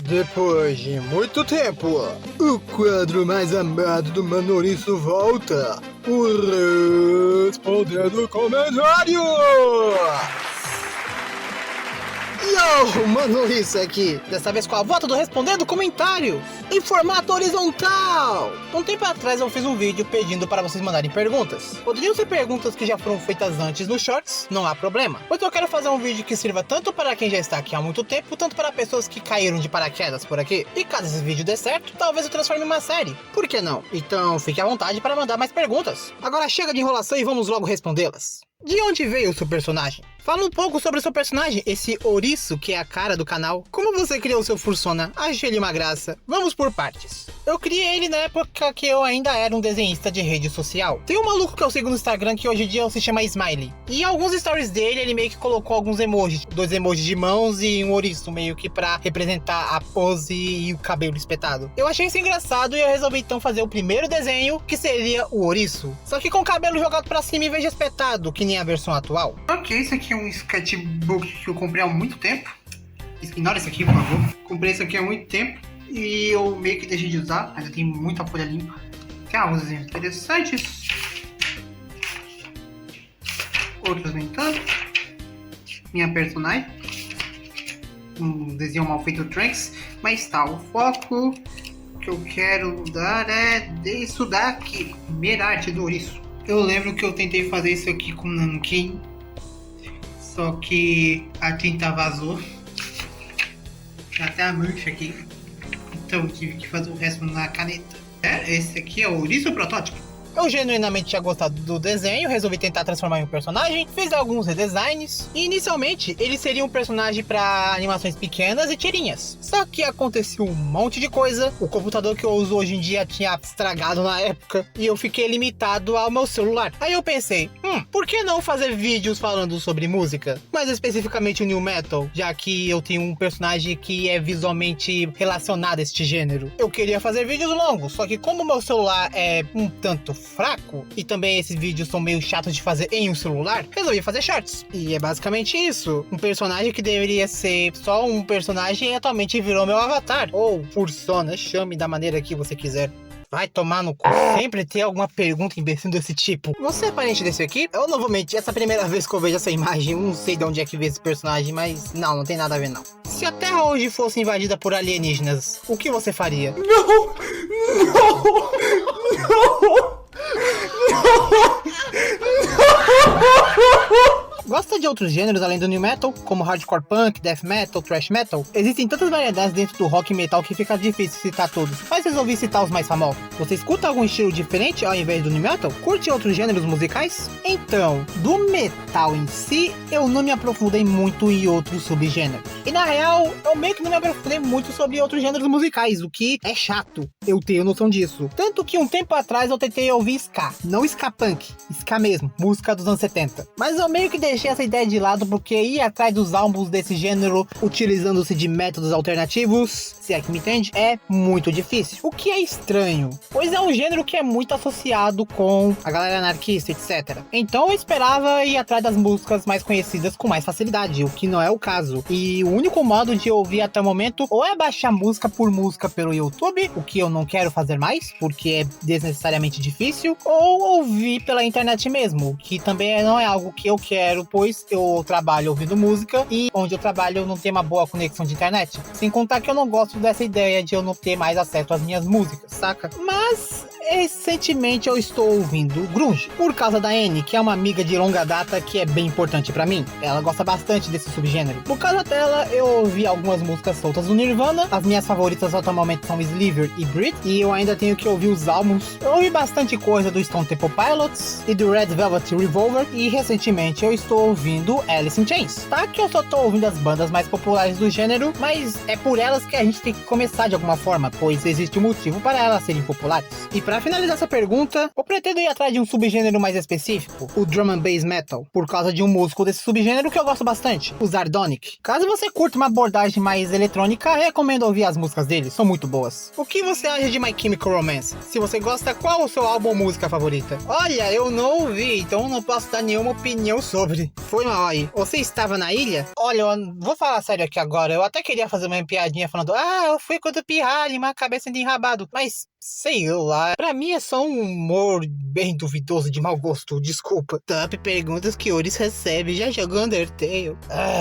Depois de muito tempo, o quadro mais amado do Manoliço volta. O Respondendo Comentário! Yo, Manoliço aqui, dessa vez com a volta do Respondendo Comentários, em formato horizontal. Um tempo atrás eu fiz um vídeo pedindo para vocês mandarem perguntas. Poderiam ser perguntas que já foram feitas antes nos shorts, não há problema. Pois eu quero fazer um vídeo que sirva tanto para quem já está aqui há muito tempo, tanto para pessoas que caíram de paraquedas por aqui. E caso esse vídeo dê certo, talvez eu transforme em uma série. Por que não? Então fique à vontade para mandar mais perguntas. Agora chega de enrolação e vamos logo respondê-las. De onde veio o seu personagem? Fala um pouco sobre o seu personagem, esse ouriço que é a cara do canal. Como você criou o seu fursona? Achei ele uma graça. Vamos por partes. Eu criei ele na época que eu ainda era um desenhista de rede social. Tem um maluco que eu sigo no Instagram que hoje em dia se chama Smiley. E em alguns stories dele, ele meio que colocou alguns emojis. 2 emojis de mãos e um ouriço, meio que pra representar a pose e o cabelo espetado. Eu achei isso engraçado e eu resolvi então fazer o primeiro desenho, que seria o ouriço. Só que com o cabelo jogado pra cima em vez de espetado, que nem a versão atual. Ok, esse aqui é um sketchbook que eu comprei há muito tempo. Ignora isso aqui, por favor. Comprei isso aqui há muito tempo e eu meio que deixei de usar, ainda tem muita folha limpa. Tem alguns desenhos interessantes, outros nem tanto. Minha personagem, um desenho mal feito do Trunks, mas tá, o foco que eu quero dar é disso daqui, primeira arte do ouriço. Eu lembro que eu tentei fazer isso aqui com nanquim, só que a tinta vazou. Tem até a mancha aqui. Então eu tive que fazer o resto na caneta. Esse aqui é o ouriço protótipo. Eu genuinamente tinha gostado do desenho, resolvi tentar transformar em um personagem, fiz alguns redesigns e inicialmente ele seria um personagem para animações pequenas e tirinhas. Só que aconteceu um monte de coisa, o computador que eu uso hoje em dia tinha estragado na época e eu fiquei limitado ao meu celular. Aí eu pensei, por que não fazer vídeos falando sobre música? Mais especificamente o New Metal, já que eu tenho um personagem que é visualmente relacionado a este gênero. Eu queria fazer vídeos longos, só que como o meu celular é um tanto fraco e também esses vídeos são meio chatos de fazer em um celular, resolvi fazer shorts. E é basicamente isso. Um personagem que deveria ser só um personagem atualmente virou meu avatar. Ou fursona, chame da maneira que você quiser. Vai tomar no cu. Sempre tem alguma pergunta imbecil desse tipo. Você é parente desse aqui? Eu não vou mentir, essa é a primeira vez que eu vejo essa imagem. Eu não sei de onde é que veio esse personagem, mas não tem nada a ver não. Se a Terra hoje fosse invadida por alienígenas, o que você faria? Não! Gosta de outros gêneros além do New Metal, como Hardcore Punk, Death Metal, Thrash Metal? Existem tantas variedades dentro do rock e metal que fica difícil citar todos, mas resolvi citar os mais famosos. Você escuta algum estilo diferente ao invés do New Metal? Curte outros gêneros musicais? Então, do metal em si, eu não me aprofundei muito em outros subgêneros. E na real, eu meio que não me aprofundei muito sobre outros gêneros musicais, o que é chato. Eu tenho noção disso. Tanto que um tempo atrás eu tentei ouvir ska, não ska punk, ska mesmo, música dos anos 70. Mas eu meio que deixei essa ideia de lado porque ir atrás dos álbuns desse gênero, utilizando-se de métodos alternativos, se é que me entende, é muito difícil. O que é estranho, pois é um gênero que é muito associado com a galera anarquista, etc. Então eu esperava ir atrás das músicas mais conhecidas com mais facilidade, o que não é o caso. E o único modo de ouvir até o momento ou é baixar música por música pelo YouTube, o que eu não quero fazer mais, porque é desnecessariamente difícil, ou ouvir pela internet mesmo, que também não é algo que eu quero, pois eu trabalho ouvindo música e onde eu trabalho eu não tenho uma boa conexão de internet. Sem contar que eu não gosto dessa ideia de eu não ter mais acesso às minhas músicas, saca? Mas recentemente eu estou ouvindo grunge, por causa da Anne, que é uma amiga de longa data que é bem importante pra mim. Ela gosta bastante desse subgênero. Por causa dela, eu ouvi algumas músicas soltas do Nirvana. As minhas favoritas atualmente são Sliver e Brit, e eu ainda tenho que ouvir os álbuns. Eu ouvi bastante coisa do Stone Temple Pilots e do Red Velvet Revolver, e recentemente eu estou ouvindo Alice in Chains. Tá que eu só tô ouvindo as bandas mais populares do gênero, mas é por elas que a gente tem que começar de alguma forma, pois existe um motivo para elas serem populares. E pra Para finalizar essa pergunta, eu pretendo ir atrás de um subgênero mais específico, o Drum and Bass Metal, por causa de um músico desse subgênero que eu gosto bastante, o Zardonic. Caso você curta uma abordagem mais eletrônica, recomendo ouvir as músicas dele, são muito boas. O que você acha de My Chemical Romance? Se você gosta, qual o seu álbum ou música favorita? Olha, eu não ouvi, então não posso dar nenhuma opinião sobre. Foi mal aí. Você estava na ilha? Olha, eu vou falar sério aqui agora, eu até queria fazer uma piadinha falando, eu fui com o pirralho, uma cabeça de enrabado, mas sei lá, pra mim é só um humor bem duvidoso de mau gosto, desculpa. Top perguntas que Oris recebe, já jogou Undertale?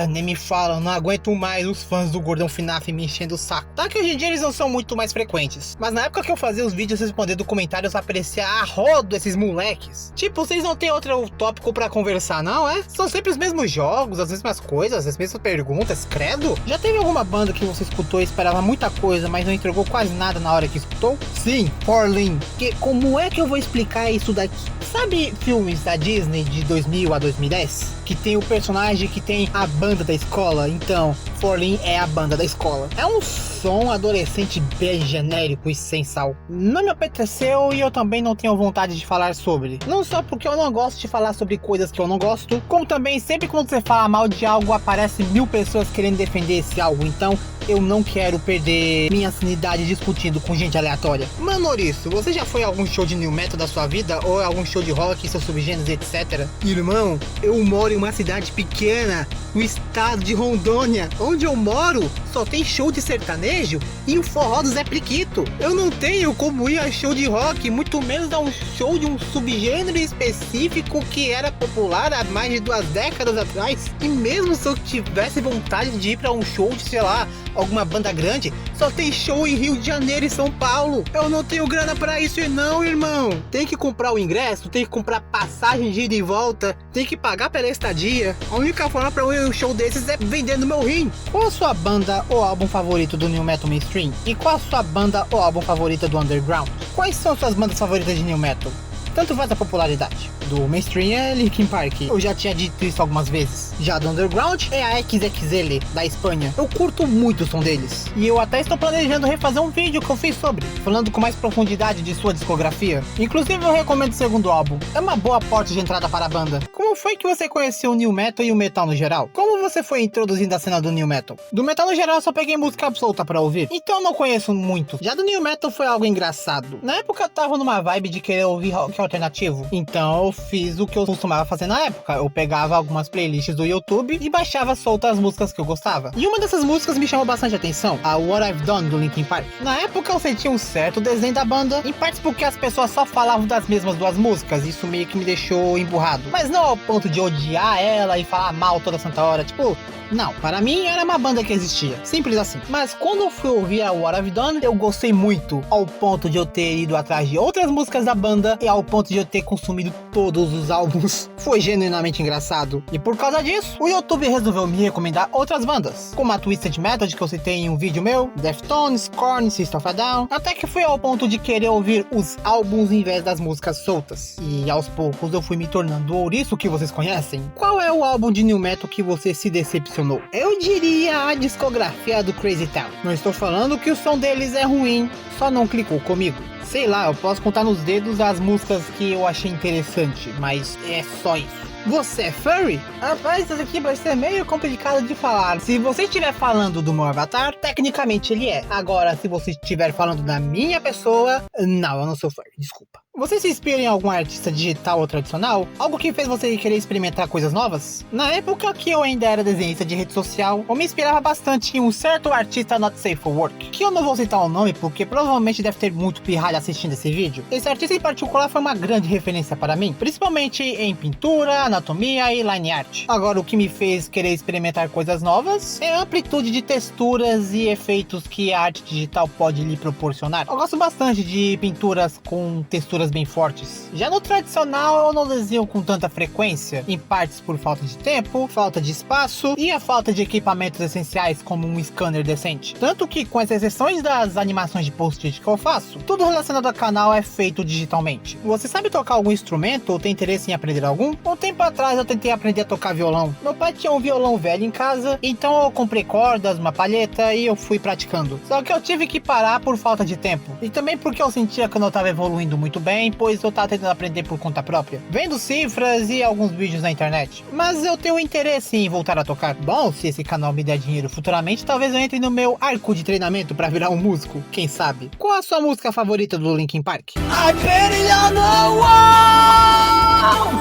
Nem me falam, não aguento mais os fãs do Gordão FNAF me enchendo o saco. Tá que hoje em dia eles não são muito mais frequentes, mas na época que eu fazia os vídeos respondendo comentários aparecia a rodo esses moleques. Tipo, vocês não tem outro tópico pra conversar não, é? São sempre os mesmos jogos, as mesmas coisas, as mesmas perguntas, credo? Já teve alguma banda que você escutou e esperava muita coisa, mas não entregou quase nada na hora que escutou? Sim, Forlin. Como é que eu vou explicar isso daqui? Sabe filmes da Disney de 2000 a 2010? Que tem o personagem que tem a banda da escola? Então, Forlin é a banda da escola. É um som adolescente bem genérico e sem sal. Não me apeteceu e eu também não tenho vontade de falar sobre. Não só porque eu não gosto de falar sobre coisas que eu não gosto, como também sempre quando você fala mal de algo, aparece 1000 pessoas querendo defender esse algo. Então, eu não quero perder minha sanidade discutindo com gente aleatória. Mano, Ouriço, você já foi a algum show de new metal da sua vida? Ou algum show de rock, seus subgêneros, etc? Irmão, eu moro em uma cidade pequena, no estado de Rondônia. Onde eu moro, só tem show de sertanejo e o forró do Zé Priquito. Eu não tenho como ir a show de rock, muito menos a um show de um subgênero específico que era popular há mais de 2 décadas atrás. E mesmo se eu tivesse vontade de ir pra um show de, sei lá, alguma banda grande, só tem show em Rio de Janeiro e São Paulo. Eu não tenho grana pra isso e não, irmão. Tem que comprar o ingresso, tem que comprar passagem de ida e volta, tem que pagar pela estadia. A única forma pra eu ir a um show desses é vendendo meu rim. Qual a sua banda ou álbum favorito do New Metal Mainstream? E qual a sua banda ou álbum favorita do Underground? Quais são suas bandas favoritas de New Metal? Tanto faz a popularidade. Do mainstream é Linkin Park, eu já tinha dito isso algumas vezes. Já do Underground é a XXL, da Espanha. Eu curto muito o som deles. E eu até estou planejando refazer um vídeo que eu fiz sobre, falando com mais profundidade de sua discografia. Inclusive eu recomendo o segundo álbum. É uma boa porta de entrada para a banda. Como foi que você conheceu o New Metal e o metal no geral? Como você foi introduzindo a cena do New Metal? Do metal no geral eu só peguei música absoluta para ouvir, então eu não conheço muito. Já do New Metal foi algo engraçado. Na época eu tava numa vibe de querer ouvir rock alternativo, então eu fiz o que eu costumava fazer na época. Eu pegava algumas playlists do YouTube e baixava soltas as músicas que eu gostava. E uma dessas músicas me chamou bastante atenção, a What I've Done, do Linkin Park. Na época eu sentia um certo desenho da banda, em partes porque as pessoas só falavam das mesmas 2 músicas, isso meio que me deixou emburrado. Mas não ao ponto de odiar ela e falar mal toda santa hora, tipo... Não, para mim era uma banda que existia, simples assim. Mas quando eu fui ouvir a What I've Done, eu gostei muito, ao ponto de eu ter ido atrás de outras músicas da banda e ao ponto de eu ter consumido todos os álbuns. Foi genuinamente engraçado. E por causa disso, o YouTube resolveu me recomendar outras bandas, como a Twisted Method, que eu citei em um vídeo meu, Deftones, Korn, System of a Down, até que fui ao ponto de querer ouvir os álbuns em vez das músicas soltas. E aos poucos eu fui me tornando o ouriço que vocês conhecem. Qual é o álbum de New Metal que você se decepcionou? Eu diria a discografia do Crazy Town. Não estou falando que o som deles é ruim, só não clicou comigo. Sei lá, eu posso contar nos dedos as músicas que eu achei interessante, mas é só isso. Você é furry? Rapaz, isso aqui vai ser meio complicado de falar. Se você estiver falando do meu avatar, tecnicamente ele é. Agora, se você estiver falando da minha pessoa, não, eu não sou furry, desculpa. Você se inspira em algum artista digital ou tradicional? Algo que fez você querer experimentar coisas novas? Na época que eu ainda era desenhista de rede social, eu me inspirava bastante em um certo artista not safe for work, que eu não vou citar o nome porque provavelmente deve ter muito pirralho assistindo esse vídeo. Esse artista em particular foi uma grande referência para mim, principalmente em pintura, anatomia e line art. Agora, o que me fez querer experimentar coisas novas é a amplitude de texturas e efeitos que a arte digital pode lhe proporcionar. Eu gosto bastante de pinturas com texturas bem fortes. Já no tradicional eu não desenho com tanta frequência, em partes por falta de tempo, falta de espaço e a falta de equipamentos essenciais como um scanner decente. Tanto que, com as exceções das animações de post-it que eu faço, tudo relacionado cena do canal é feito digitalmente. Você sabe tocar algum instrumento ou tem interesse em aprender algum? Um tempo atrás eu tentei aprender a tocar violão. Meu pai tinha um violão velho em casa, então eu comprei cordas, uma palheta e eu fui praticando. Só que eu tive que parar por falta de tempo. E também porque eu sentia que eu não estava evoluindo muito bem, pois eu estava tentando aprender por conta própria, vendo cifras e alguns vídeos na internet. Mas eu tenho interesse em voltar a tocar. Bom, se esse canal me der dinheiro futuramente, talvez eu entre no meu arco de treinamento para virar um músico, quem sabe? Qual a sua música favorita do Linkin Park? I put it on the wall,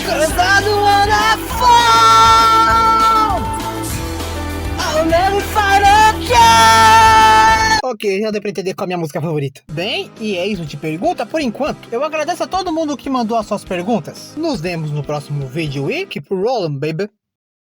'cause I don't wanna fall, I'll never fight again. Ok, já deu pra entender qual é a minha música favorita. Bem, e é isso de pergunta por enquanto. Eu agradeço a todo mundo que mandou as suas perguntas. Nos vemos no próximo vídeo e keep rolling, baby.